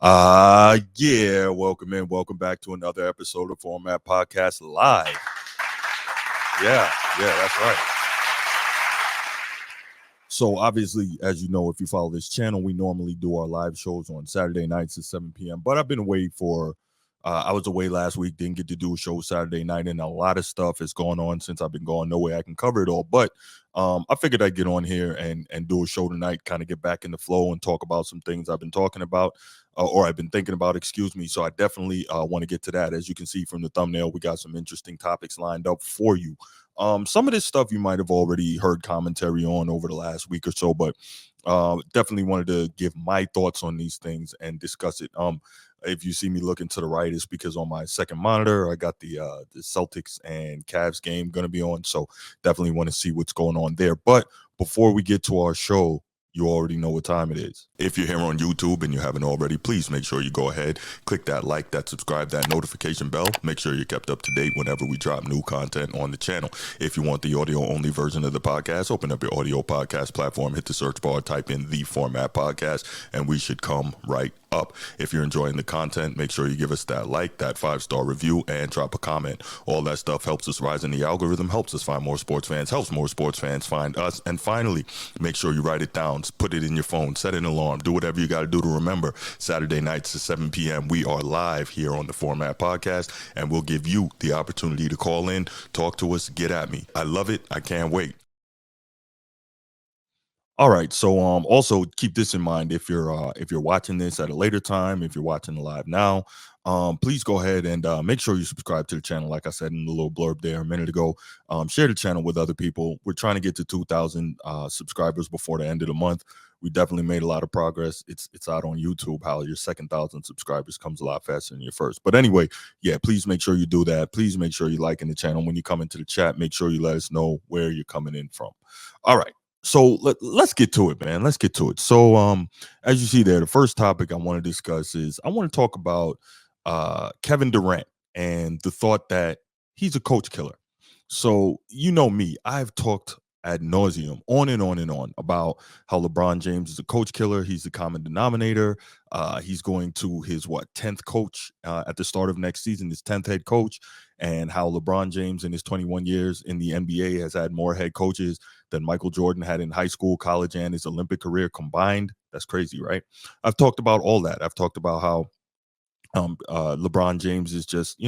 Yeah, welcome back to another episode of Format Podcast Live. Yeah, that's right. So obviously, as you know, if you follow this channel, we normally do our live shows on Saturday nights at 7 p.m. But I've been away I was away last week, didn't get to do a show Saturday night, and a lot of stuff has gone on since I've been gone. No way I can cover it all, but I figured I'd get on here and do a show tonight, kind of get back in the flow and talk about some things I've been talking about, or I've been thinking about. Excuse me. So I definitely want to get to that. As you can see from the thumbnail, we got some interesting topics lined up for you. Some of this stuff you might have already heard commentary on over the last week or so, but definitely wanted to give my thoughts on these things and discuss it. If you see me looking to the right, it's because on my second monitor I got the Celtics and Cavs game going to be on, so definitely want to see what's going on there. But before we get to our show, you already know what time it is. If you're here on YouTube and you haven't already, please make sure you go ahead, click that like, that subscribe, that notification bell. Make sure you're kept up to date whenever we drop new content on the channel. If you want the audio only version of the podcast, open up your audio podcast platform, hit the search bar, type in The Format Podcast, and we should come right up. If you're enjoying the content, make sure you give us that like, that 5-star review, and drop a comment. All that stuff helps us rise in the algorithm, helps us find more sports fans, helps more sports fans find us. And finally, make sure you write it down, put it in your phone, set an alarm, do whatever you got to do to remember. Saturday nights at 7 p.m. we are live here on the Format Podcast, and we'll give you the opportunity to call in, talk to us, get at me. I love it. I can't wait. All right. So also keep this in mind if you're watching this at a later time, if you're watching live now, please go ahead and make sure you subscribe to the channel. Like I said in the little blurb there a minute ago, share the channel with other people. We're trying to get to 2,000 subscribers before the end of the month. We definitely made a lot of progress. It's out on YouTube how your second 1,000 subscribers comes a lot faster than your first. But anyway, yeah, please make sure you do that. Please make sure you're liking the channel. When you come into the chat, make sure you let us know where you're coming in from. All right. So let's get to it, man. Let's get to it. So as you see there, the first topic I want to discuss is I want to talk about Kevin Durant and the thought that he's a coach killer. So you know me, I've talked ad nauseum, on and on and on, about how LeBron James is a coach killer. He's the common denominator. He's going to his 10th coach at the start of next season, his 10th head coach, and how LeBron James in his 21 years in the NBA has had more head coaches than Michael Jordan had in high school, college, and his Olympic career combined. That's crazy, right? I've talked about all that. I've talked about how LeBron James is just,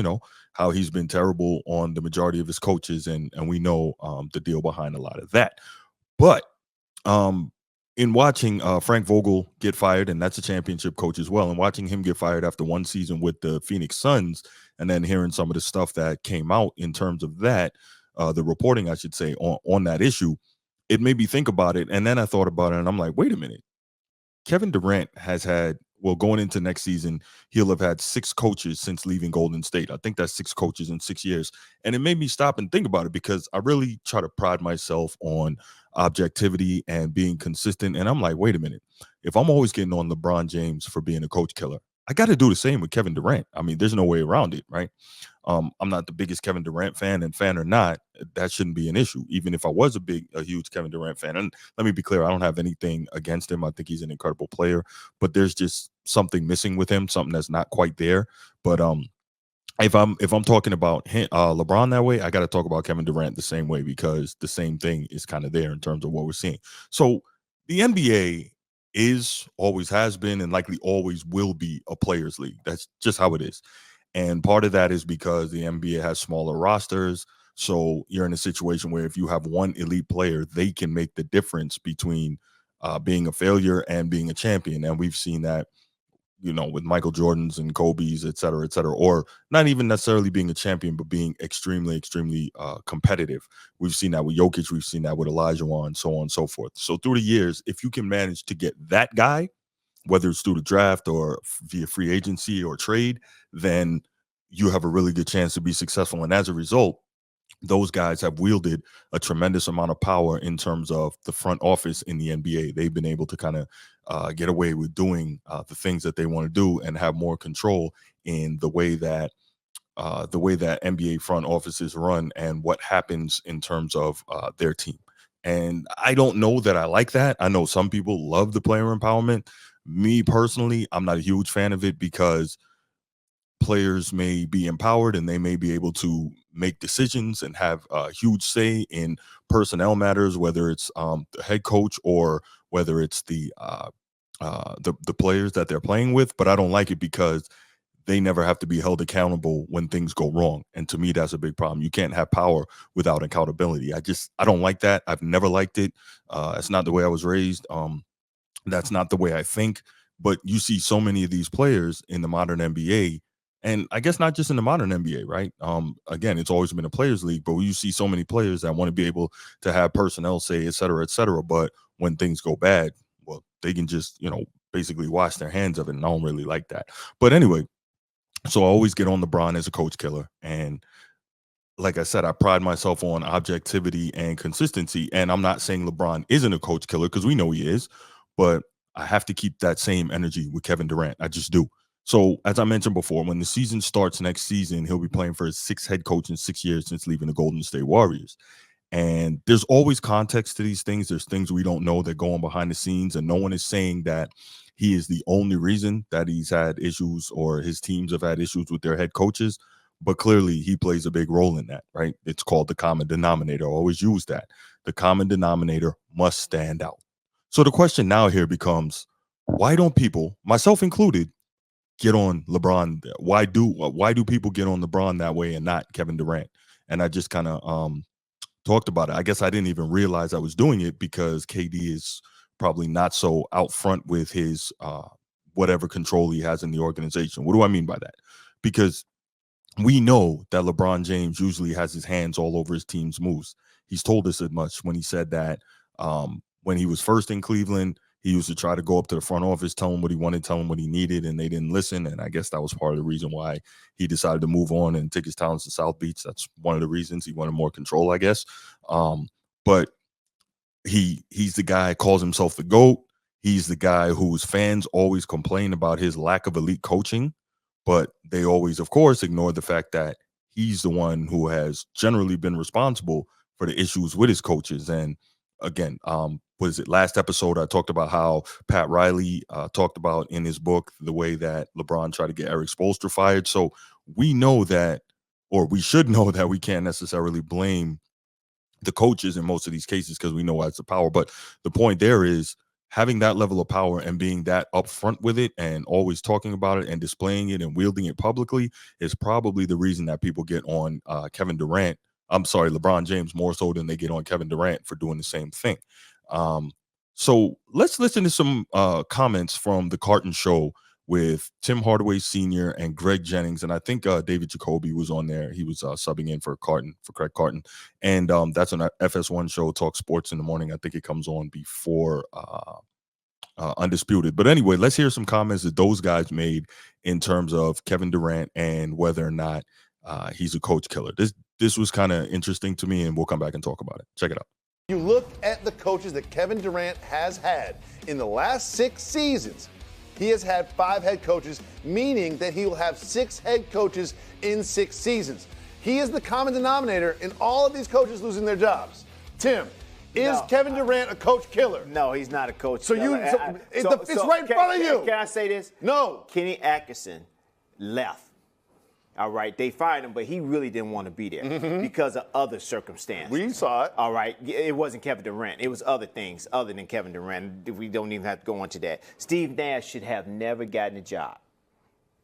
how he's been terrible on the majority of his coaches, and we know the deal behind a lot of that. But um, in watching Frank Vogel get fired, and that's a championship coach as well, and watching him get fired after one season with the Phoenix Suns, and then hearing some of the stuff that came out in terms of that, the reporting, I should say, on that issue, it made me think about it. And then I thought about it, and I'm like, wait a minute. Kevin Durant has had, well, going into next season, he'll have had 6 coaches since leaving Golden State. I think that's 6 coaches in 6 years. And it made me stop and think about it because I really try to pride myself on objectivity and being consistent. And I'm like, wait a minute. If I'm always getting on LeBron James for being a coach killer, I got to do the same with Kevin Durant. I mean, there's no way around it, right? I'm not the biggest Kevin Durant fan, and fan or not, that shouldn't be an issue. Even if I was a huge Kevin Durant fan, and let me be clear, I don't have anything against him. I think he's an incredible player, but there's just something missing with him, something that's not quite there. But if I'm talking about LeBron that way, I got to talk about Kevin Durant the same way because the same thing is kind of there in terms of what we're seeing. So the NBA is, always has been, and likely always will be a players' league. That's just how it is. And part of that is because the NBA has smaller rosters. So you're in a situation where if you have one elite player, they can make the difference between being a failure and being a champion. And we've seen that, with Michael Jordans and Kobe's, et cetera, or not even necessarily being a champion, but being extremely, extremely competitive. We've seen that with Jokic. We've seen that with Elijah, and so on and so forth. So through the years, if you can manage to get that guy, whether it's through the draft or via free agency or trade, then you have a really good chance to be successful. And as a result, those guys have wielded a tremendous amount of power in terms of the front office in the NBA. They've been able to kind of get away with doing the things that they want to do and have more control in the way that NBA front offices run and what happens in terms of their team. And I don't know that I like that. I know some people love the player empowerment. Me personally, I'm not a huge fan of it because players may be empowered and they may be able to make decisions and have a huge say in personnel matters, whether it's the head coach or whether it's the players that they're playing with. But I don't like it because they never have to be held accountable when things go wrong. And to me, that's a big problem. You can't have power without accountability. I don't like that. I've never liked it. It's not the way I was raised. That's not the way I think. But you see so many of these players in the modern NBA, and I guess not just in the modern NBA, right? Again, it's always been a players' league, but you see so many players that want to be able to have personnel say, et cetera, et cetera. But when things go bad, well, they can just, basically wash their hands of it. And I don't really like that. But anyway, so I always get on LeBron as a coach killer. And like I said, I pride myself on objectivity and consistency. And I'm not saying LeBron isn't a coach killer because we know he is, but I have to keep that same energy with Kevin Durant. I just do. So, as I mentioned before, when the season starts next season, he'll be playing for his sixth head coach in 6 years since leaving the Golden State Warriors. And there's always context to these things. There's things we don't know that go on behind the scenes, and no one is saying that he is the only reason that he's had issues or his teams have had issues with their head coaches. But clearly, he plays a big role in that, right? It's called the common denominator. I always use that. The common denominator must stand out. So the question now here becomes, why don't people, myself included, get on LeBron? Why do people get on LeBron that way and not Kevin Durant? And I just kind of talked about it. I guess I didn't even realize I was doing it because KD is probably not so out front with his whatever control he has in the organization. What do I mean by that? Because we know that LeBron James usually has his hands all over his team's moves. He's told us as much when he said that when he was first in Cleveland, he used to try to go up to the front office, tell him what he wanted, tell him what he needed, and they didn't listen. And I guess that was part of the reason why he decided to move on and take his talents to South Beach. That's one of the reasons he wanted more control, I guess. But he's the guy who calls himself the GOAT. He's the guy whose fans always complain about his lack of elite coaching, but they always, of course, ignore the fact that he's the one who has generally been responsible for the issues with his coaches. And again, was it last episode I talked about how Pat Riley talked about in his book the way that LeBron tried to get Eric Spoelstra fired. So we know that, or we should know that we can't necessarily blame the coaches in most of these cases because we know that's the power. But the point there is having that level of power and being that upfront with it and always talking about it and displaying it and wielding it publicly is probably the reason that people get on LeBron James more so than they get on Kevin Durant for doing the same thing. So let's listen to some comments from the Carton Show with Tim Hardaway Sr. and Greg Jennings. And I think David Jacoby was on there. He was subbing in for Craig Carton. And that's an FS1 show, Talk Sports in the Morning. I think it comes on before Undisputed. But anyway, let's hear some comments that those guys made in terms of Kevin Durant and whether or not he's a coach killer. This was kind of interesting to me, and we'll come back and talk about it. Check it out. You look at the coaches that Kevin Durant has had in the last 6 seasons. He has had 5 head coaches, meaning that he will have 6 head coaches in 6 seasons. He is the common denominator in all of these coaches losing their jobs. Tim, is Kevin Durant a coach killer? No, he's not a coach killer. It's right in front of you. Can I say this? No. Kenny Atkinson left. All right, they fired him, but he really didn't want to be there because of other circumstances. We saw it. All right, it wasn't Kevin Durant. It was other things other than Kevin Durant. We don't even have to go into that. Steve Nash should have never gotten a job.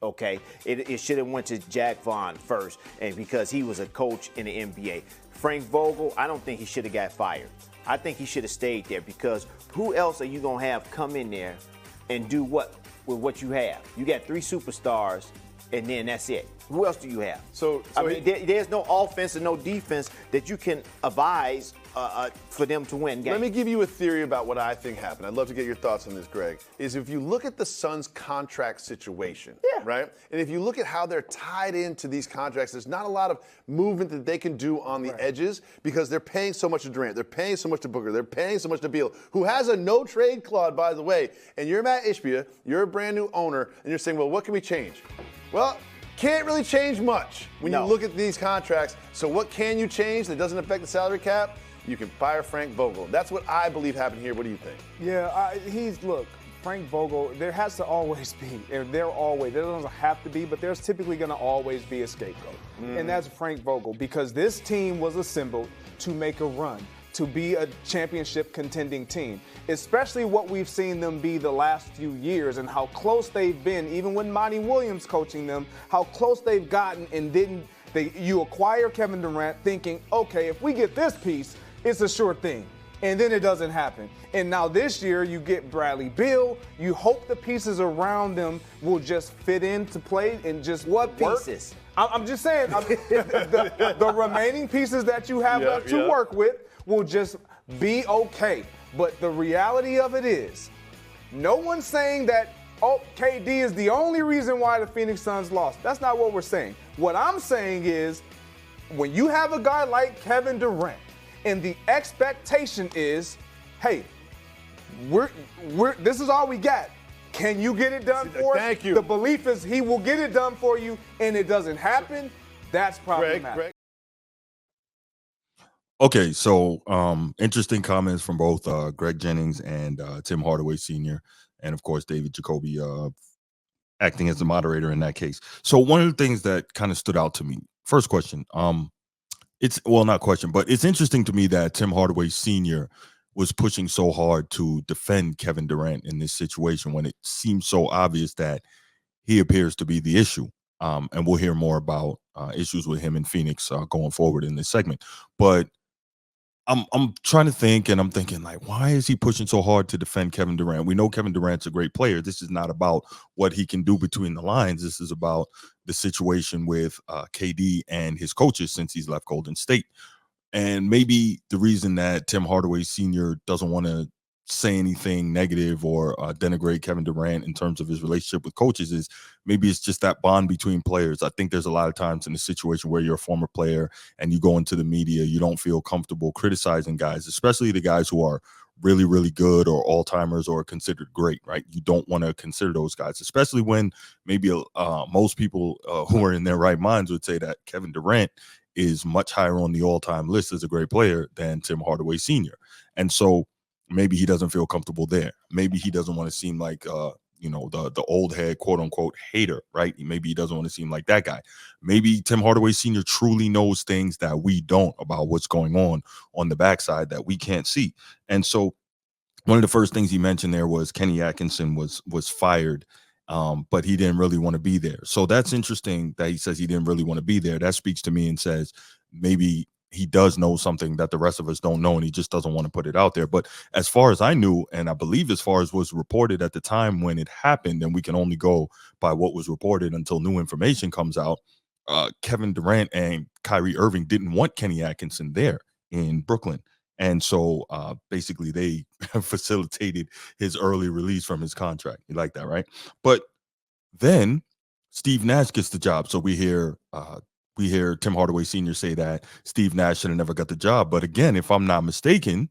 Okay, it should have went to Jack Vaughn first, and because he was a coach in the NBA. Frank Vogel, I don't think he should have got fired. I think he should have stayed there because who else are you gonna have come in there and do what with what you have? You got 3 superstars, and then that's it. Who else do you have? There's no offense and no defense that you can advise for them to win games. Let me give you a theory about what I think happened. I'd love to get your thoughts on this, Greg. Is if you look at the Suns' contract situation, right? And if you look at how they're tied into these contracts, there's not a lot of movement that they can do on the edges because they're paying so much to Durant, they're paying so much to Booker, they're paying so much to Beal, who has a no-trade clause, by the way. And you're Matt Ishbia, you're a brand new owner, and you're saying, well, what can we change? Well, can't really change much when you look at these contracts. So what can you change that doesn't affect the salary cap? you can fire Frank Vogel. That's what I believe happened here. What do you think? Yeah, look, Frank Vogel, there has to always be, there doesn't have to be, but there's typically going to always be a scapegoat. And that's Frank Vogel, because this team was assembled to make a run, to be a championship contending team, especially what we've seen them be the last few years and how close they've been, even when Monty Williams coaching them, how close they've gotten, and you acquire Kevin Durant thinking, okay, if we get this piece, it's a sure thing. And then it doesn't happen. And now this year you get Bradley Beal. You hope the pieces around them will just fit into play and just What work. pieces? I'm just saying, the remaining pieces that you have left to work with will just be okay. But the reality of it is, no one's saying that, KD is the only reason why the Phoenix Suns lost. That's not what we're saying. What I'm saying is, when you have a guy like Kevin Durant, and the expectation is, hey, this is all we got. Can you get it done for us? Thank you. The belief is he will get it done for you, and it doesn't happen. That's problematic. Greg. Okay, so interesting comments from both Greg Jennings and Tim Hardaway Sr., and of course David Jacoby acting as the moderator in that case. So one of the things that kind of stood out to me, first question, not question, but it's interesting to me that Tim Hardaway Sr. was pushing so hard to defend Kevin Durant in this situation when it seems so obvious that he appears to be the issue. And we'll hear more about issues with him in Phoenix going forward in this segment. But I'm trying to think, and I'm thinking, like, why is he pushing so hard to defend Kevin Durant? We know Kevin Durant's a great player. This is not about what he can do between the lines. This is about the situation with KD and his coaches since he's left Golden State. And maybe the reason that Tim Hardaway Sr. doesn't want to say anything negative or denigrate Kevin Durant in terms of his relationship with coaches is maybe it's just that bond between players. I think there's a lot of times in a situation where you're a former player and you go into the media, you don't feel comfortable criticizing guys, especially the guys who are really, really good or all-timers or considered great, right? You don't want to consider those guys, especially when maybe most people who are in their right minds would say that Kevin Durant is much higher on the all-time list as a great player than Tim Hardaway Sr. And so maybe he doesn't feel comfortable there. Maybe he doesn't want to seem like, the old head, quote unquote, hater, right? Maybe he doesn't want to seem like that guy. Maybe Tim Hardaway Sr. truly knows things that we don't about what's going on the backside that we can't see. And so one of the first things he mentioned there was Kenny Atkinson was fired, but he didn't really want to be there. So that's interesting that he says he didn't really want to be there. That speaks to me and says maybe he does know something that the rest of us don't know, and he just doesn't want to put it out there. But as far as I knew, and I believe as far as was reported at the time when it happened, and we can only go by what was reported until new information comes out, Kevin Durant and Kyrie Irving didn't want Kenny Atkinson there in Brooklyn. And so basically they facilitated his early release from his contract. You like that, right? But then Steve Nash gets the job. So we hear Tim Hardaway Sr. say that Steve Nash should have never got the job. But again, if I'm not mistaken,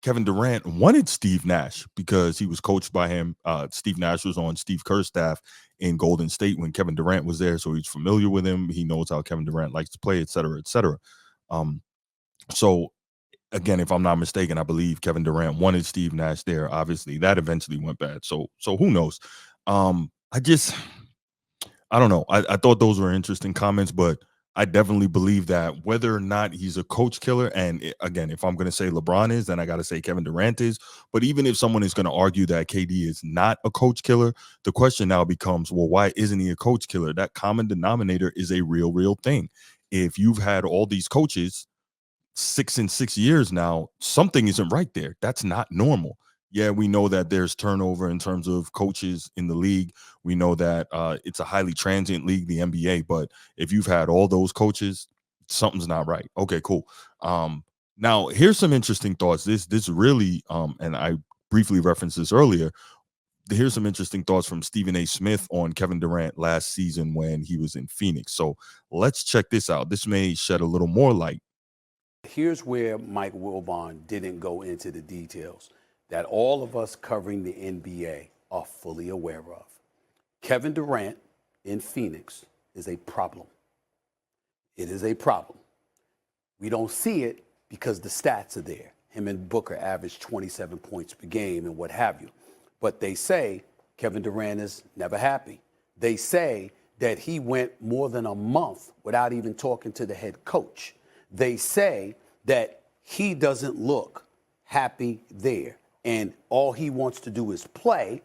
Kevin Durant wanted Steve Nash because he was coached by him. Steve Nash was on Steve Kerr's staff in Golden State when Kevin Durant was there. So he's familiar with him. He knows how Kevin Durant likes to play, et cetera, et cetera. So again, if I'm not mistaken, I believe Kevin Durant wanted Steve Nash there. Obviously, that eventually went bad. So who knows? I don't know. I thought those were interesting comments, but I definitely believe that whether or not he's a coach killer, and again, if I'm going to say LeBron is, then I got to say Kevin Durant is. But even if someone is going to argue that KD is not a coach killer, the question now becomes, well, why isn't he a coach killer? That common denominator is a real thing. If you've had all these coaches 6 in 6 years now, something isn't right there. That's not normal. Yeah, we know that there's turnover in terms of coaches in the league. We know that it's a highly transient league, the NBA. But if you've had all those coaches, something's not right. Okay, cool. Now, here's some interesting thoughts. This really, and I briefly referenced this earlier. Here's some interesting thoughts from Stephen A. Smith on Kevin Durant last season when he was in Phoenix. So let's check this out. This may shed a little more light. Here's where Mike Wilbon didn't go into the details that all of us covering the NBA are fully aware of. Kevin Durant in Phoenix is a problem. It is a problem. We don't see it because the stats are there. Him and Booker averaged 27 points per game and what have you. But they say Kevin Durant is never happy. They say that he went more than a month without even talking to the head coach. They say that he doesn't look happy there. And all he wants to do is play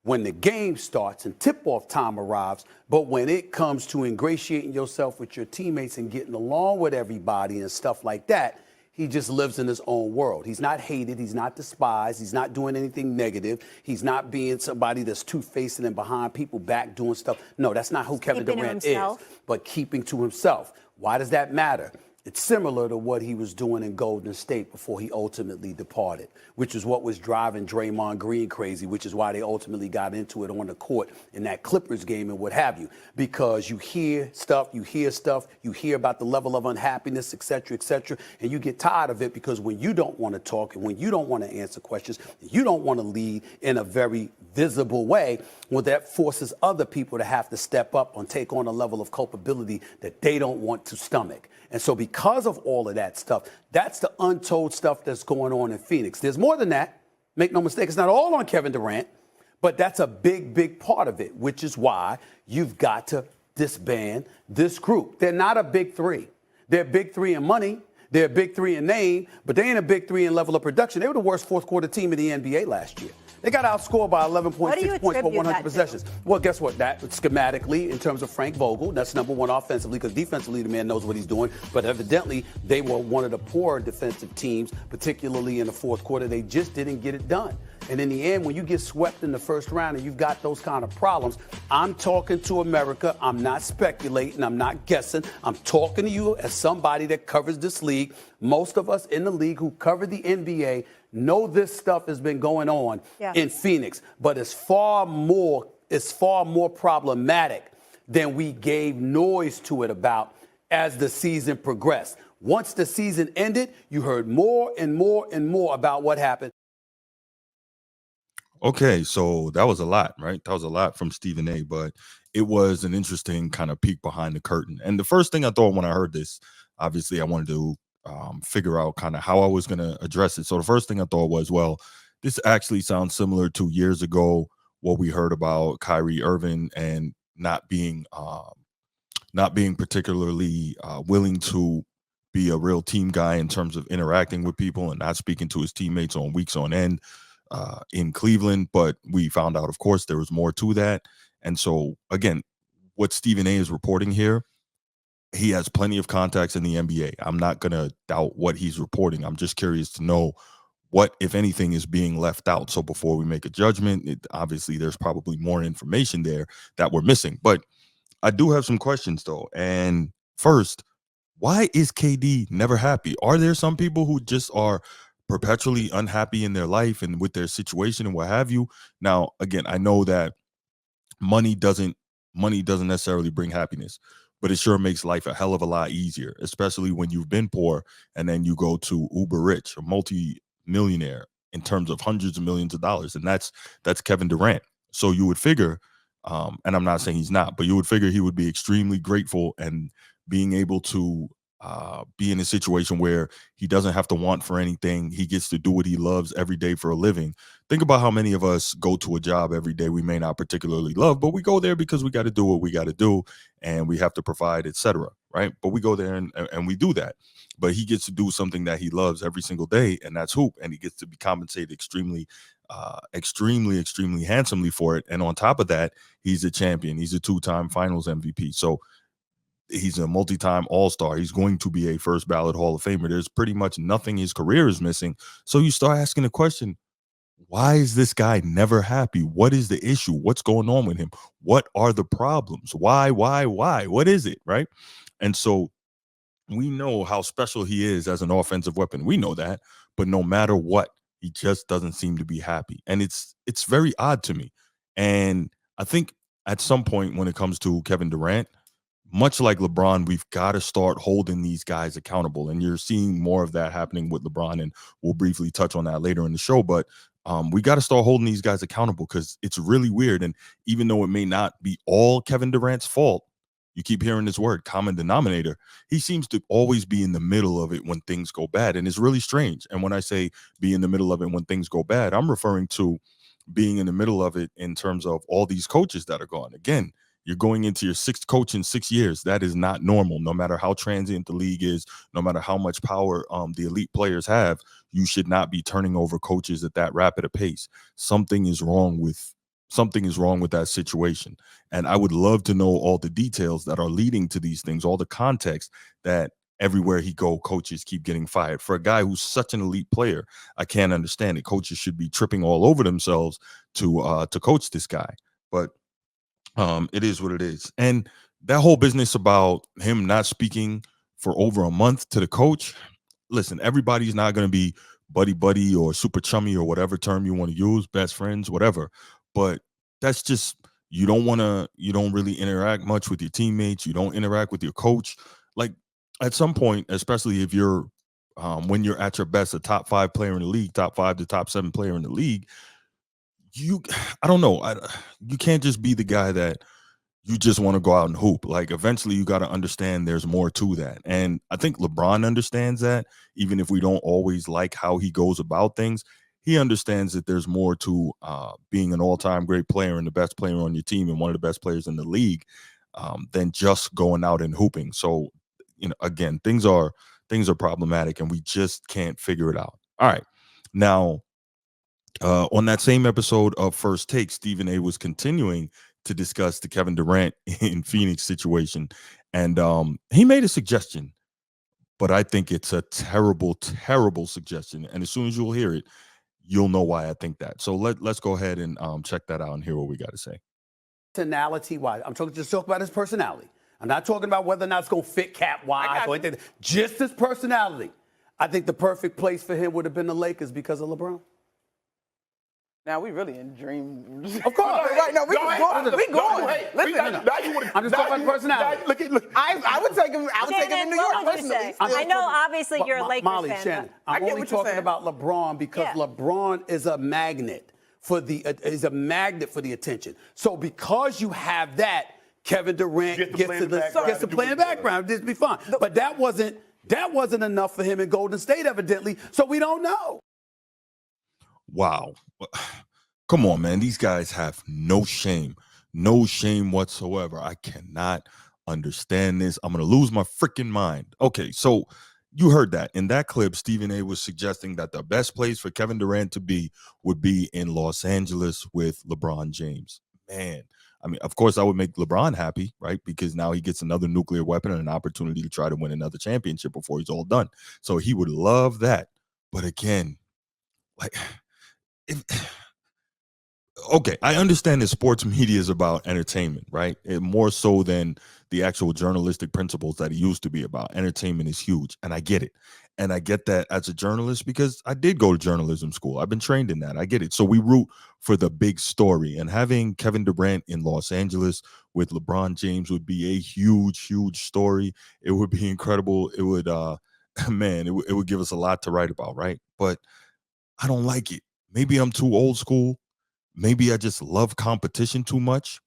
when the game starts and tip-off time arrives. But when it comes to ingratiating yourself with your teammates and getting along with everybody and stuff like that, he just lives in his own world. He's not hated. He's not despised. He's not doing anything negative. He's not being somebody that's two-faced and behind people back doing stuff. No, that's not who Kevin Durant is. But keeping to himself. Why does that matter? It's similar to what he was doing in Golden State before he ultimately departed, which is what was driving Draymond Green crazy, which is why they ultimately got into it on the court in that Clippers game and what have you. Because you hear stuff, you hear about the level of unhappiness, et cetera, and you get tired of it because when you don't want to talk and when you don't want to answer questions, you don't want to lead in a very visible way, well, that forces other people to have to step up and take on a level of culpability that they don't want to stomach. And so because of all of that stuff, that's the untold stuff that's going on in Phoenix. There's more than that. Make no mistake, it's not all on Kevin Durant, but that's a big, big part of it, which is why you've got to disband this group. They're not a big three. They're big three in money. They're a big three in name, but they ain't a big three in level of production. They were the worst fourth quarter team in the NBA last year. They got outscored by 11.6 points per 100 possessions. Well, guess what? That schematically, in terms of Frank Vogel, that's number one offensively, because defensively the man knows what he's doing. But evidently, they were one of the poorer defensive teams, particularly in the fourth quarter. They just didn't get it done. And in the end, when you get swept in the first round and you've got those kind of problems, I'm talking to America. I'm not speculating. I'm not guessing. I'm talking to you as somebody that covers this league. Most of us in the league who cover the NBA know this stuff has been going on in Phoenix, but it's far more problematic than we gave noise to it about as the season progressed. Once the season ended, you heard more and more and more about what happened. Okay, so that was a lot, right? That was a lot from Stephen A, but it was an interesting kind of peek behind the curtain. And the first thing I thought when I heard this, obviously I wanted to figure out kind of how I was going to address it. So the first thing I thought was, well, this actually sounds similar to years ago what we heard about Kyrie Irving and not being particularly willing to be a real team guy in terms of interacting with people and not speaking to his teammates on weeks on end in Cleveland. But we found out, of course, there was more to that. And so, again, what Stephen A is reporting here, he has plenty of contacts in the NBA. I'm not going to doubt what he's reporting. I'm just curious to know what, if anything, is being left out. So before we make a judgment, obviously there's probably more information there that we're missing. But I do have some questions, though. And first, why is KD never happy? Are there some people who just are perpetually unhappy in their life and with their situation and what have you? Now, again, I know that money doesn't necessarily bring happiness, but it sure makes life a hell of a lot easier, especially when you've been poor and then you go to uber rich, a multi-millionaire in terms of hundreds of millions of dollars. And that's Kevin Durant. So you would figure, and I'm not saying he's not, but you would figure he would be extremely grateful and being able to be in a situation where he doesn't have to want for anything. He gets to do what he loves every day for a living. Think about how many of us go to a job every day we may not particularly love, but we go there because we got to do what we got to do and we have to provide, etc. Right? But we go there and we do that. But he gets to do something that he loves every single day, and that's hoop. And he gets to be compensated extremely handsomely for it. And on top of that, he's a champion. He's a two-time finals MVP. So he's a multi-time all-star. He's going to be a first ballot Hall of Famer. There's pretty much nothing his career is missing. So you start asking the question, why is this guy never happy? What is the issue? What's going on with him? What are the problems? Why? What is it, right? And so we know how special he is as an offensive weapon. We know that. But no matter what, he just doesn't seem to be happy. And it's very odd to me. And I think at some point when it comes to Kevin Durant, much like LeBron, we've got to start holding these guys accountable. And you're seeing more of that happening with LeBron. And we'll briefly touch on that later in the show. But we got to start holding these guys accountable because it's really weird. And even though it may not be all Kevin Durant's fault, You keep hearing this word, common denominator. He seems to always be in the middle of it when things go bad. And it's really strange. And when I say be in the middle of it when things go bad, I'm referring to being in the middle of it in terms of all these coaches that are gone. Again, you're going into your sixth coach in 6 years. That is not normal. No matter how transient the league is, no matter how much power the elite players have, you should not be turning over coaches at that rapid a pace. Something is wrong with that situation. And I would love to know all the details that are leading to these things, all the context that everywhere he go, coaches keep getting fired. For a guy who's such an elite player, I can't understand it. Coaches should be tripping all over themselves to coach this guy. But it is what it is. And that whole business about him not speaking for over a month to the coach, listen, everybody's not going to be buddy buddy or super chummy or whatever term you want to use, best friends, whatever. But that's just, you don't really interact much with your teammates. You don't interact with your coach. Like, at some point, especially if you're when you're at your best, a top 5 player in the league, top 5 to top 7 player in the league, I don't know, you can't just be the guy that you just want to go out and hoop. Like, eventually you got to understand there's more to that. And I think LeBron understands that. Even if we don't always like how he goes about things, he understands that there's more to being an all-time great player and the best player on your team and one of the best players in the league than just going out and hooping. So, again, things are problematic and we just can't figure it out. All right. Now, on that same episode of First Take, Stephen A was continuing to discuss the Kevin Durant in Phoenix situation. And he made a suggestion, but I think it's a terrible, terrible suggestion. And as soon as you'll hear it, you'll know why I think that. So let's go ahead and check that out and hear what we got to say. Personality-wise, I'm just talking about his personality. I'm not talking about whether or not it's going to fit cap-wise or anything. Just his personality. I think the perfect place for him would have been the Lakers because of LeBron. Now we really in dream. Of course. Right, no, we going. Listen, I'm just talking about personality. Look. I would take him. I would take him in New York personally. I know, obviously, you're a Lakers Molly, fan. Shannon, I'm only talking about LeBron because LeBron is a magnet for the attention. So because you have that, Kevin Durant gets to play in the background. This be fun. But that wasn't enough for him in Golden State, evidently. So we don't know. Wow. Come on, man. These guys have no shame whatsoever. I cannot understand this. I'm going to lose my freaking mind. Okay, so you heard that. In that clip, Stephen A was suggesting that the best place for Kevin Durant to be would be in Los Angeles with LeBron James. Man, I mean, of course, I would make LeBron happy, right? Because now he gets another nuclear weapon and an opportunity to try to win another championship before he's all done. So he would love that. But again, like... Okay, I understand that sports media is about entertainment, right? More so than the actual journalistic principles that it used to be about. Entertainment is huge, and I get it. And I get that as a journalist because I did go to journalism school. I've been trained in that. I get it. So we root for the big story. And having Kevin Durant in Los Angeles with LeBron James would be a huge, huge story. It would be incredible. It would, it would give us a lot to write about, right? But I don't like it. Maybe I'm too old school. Maybe I just love competition too much.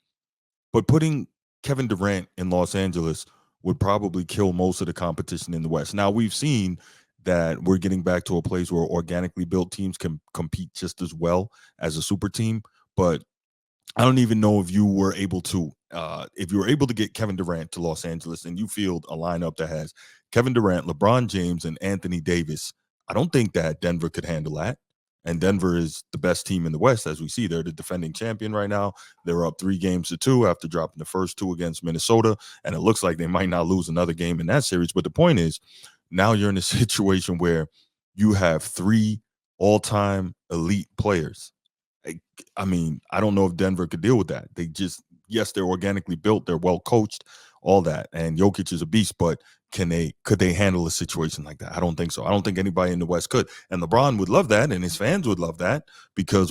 But putting Kevin Durant in Los Angeles would probably kill most of the competition in the West. Now, we've seen that we're getting back to a place where organically built teams can compete just as well as a super team. But I don't even know if you were able to get Kevin Durant to Los Angeles and you field a lineup that has Kevin Durant, LeBron James, and Anthony Davis. I don't think that Denver could handle that. And Denver is the best team in the West, as we see. They're the defending champion right now. They're up 3-2 after dropping the first 2 against Minnesota. And it looks like they might not lose another game in that series. But the point is, now you're in a situation where you have 3 all-time elite players. I mean, I don't know if Denver could deal with that. Yes, they're organically built. They're well coached, all that. And Jokic is a beast, but could they handle a situation like that? I don't think so. I don't think anybody in the West could. And LeBron would love that, and his fans would love that because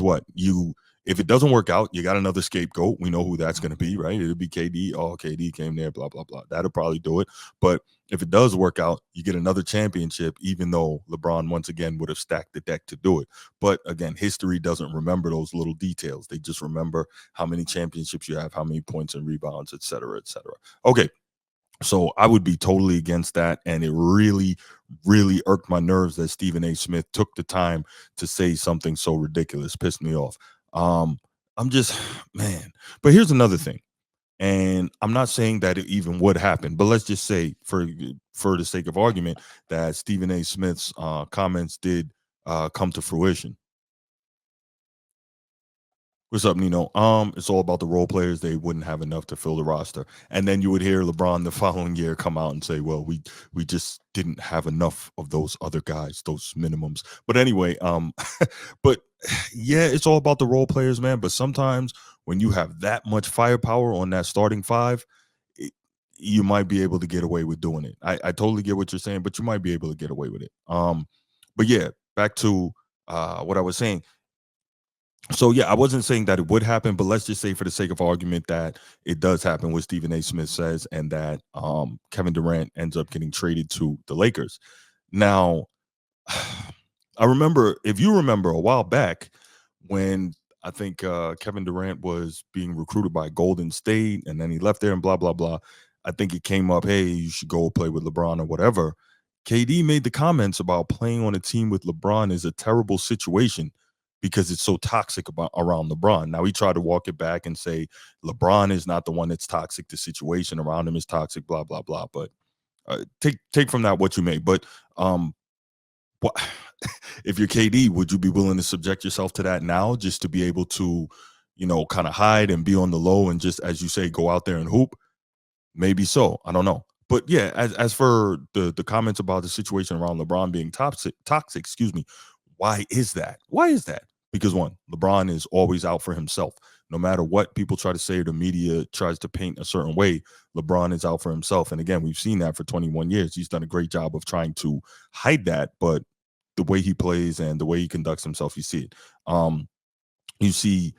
if it doesn't work out, you got another scapegoat. We know who that's going to be, right? It'll be KD. Oh, KD came there, blah, blah, blah. That'll probably do it. But if it does work out, you get another championship, even though LeBron once again would have stacked the deck to do it. But again, history doesn't remember those little details. They just remember how many championships you have, how many points and rebounds, et cetera, et cetera. Okay. So I would be totally against that. And it really, really irked my nerves that Stephen A. Smith took the time to say something so ridiculous. Pissed me off. I'm just, man. But here's another thing. And I'm not saying that it even would happen, but let's just say, for the sake of argument, that Stephen A. Smith's comments did come to fruition. What's up, Nino? It's all about the role players. They wouldn't have enough to fill the roster, and then you would hear LeBron the following year come out and say, "Well, we just didn't have enough of those other guys, those minimums." But anyway, but yeah, it's all about the role players, man. But sometimes when you have that much firepower on that starting five, it, you might be able to get away with doing it. I totally get what you're saying, but you might be able to get away with it. But yeah, back to what I was saying. So yeah, I wasn't saying that it would happen, but let's just say for the sake of argument that it does happen, what Stephen A. Smith says, and that Kevin Durant ends up getting traded to the Lakers. Now, I remember, if you remember, a while back when I think Kevin Durant was being recruited by Golden State, and then he left there and blah blah blah. I think it came up, hey, you should go play with LeBron or whatever. KD made the comments about playing on a team with LeBron is a terrible situation because it's so toxic around LeBron. Now he tried to walk it back and say LeBron is not the one that's toxic. The situation around him is toxic. Blah blah blah. But take from that what you may. But what if you're KD, would you be willing to subject yourself to that now just to be able to, kind of hide and be on the low and just, as you say, go out there and hoop? Maybe so. I don't know. But yeah, as for the comments about the situation around LeBron being toxic, excuse me, why is that? Why is that? Because one, LeBron is always out for himself. No matter what people try to say or the media tries to paint a certain way, LeBron is out for himself. And again, we've seen that for 21 years. He's done a great job of trying to hide that, but the way he plays and the way he conducts himself, you see it. You see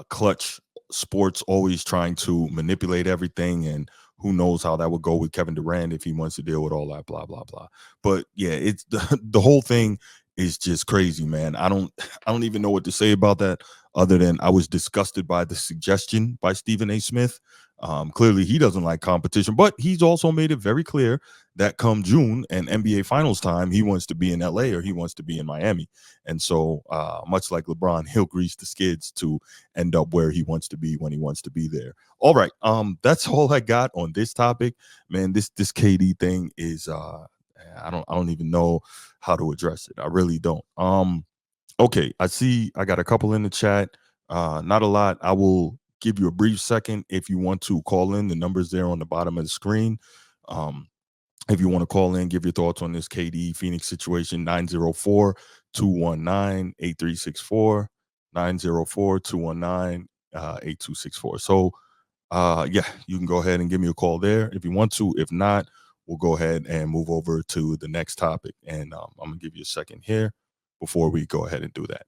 Clutch Sports always trying to manipulate everything, and who knows how that would go with Kevin Durant if he wants to deal with all that blah blah blah. But yeah, it's the whole thing is just crazy, man. I don't even know what to say about that other than I was disgusted by the suggestion by Stephen A. Smith. Clearly he doesn't like competition, but he's also made it very clear that come June and NBA finals time, he wants to be in LA or he wants to be in Miami. And so, much like LeBron, he'll grease the skids to end up where he wants to be when he wants to be there. All right, that's all I got on this topic, man. This KD thing is, I don't even know how to address it. I really don't. Okay, I see. I got a couple in the chat. Not a lot. I will give you a brief second if you want to call in. The number's there on the bottom of the screen. If you want to call in, give your thoughts on this KD Phoenix situation, 904-219-8364, 904-219-8264. So, yeah, you can go ahead and give me a call there if you want to. If not, we'll go ahead and move over to the next topic. And I'm going to give you a second here before we go ahead and do that.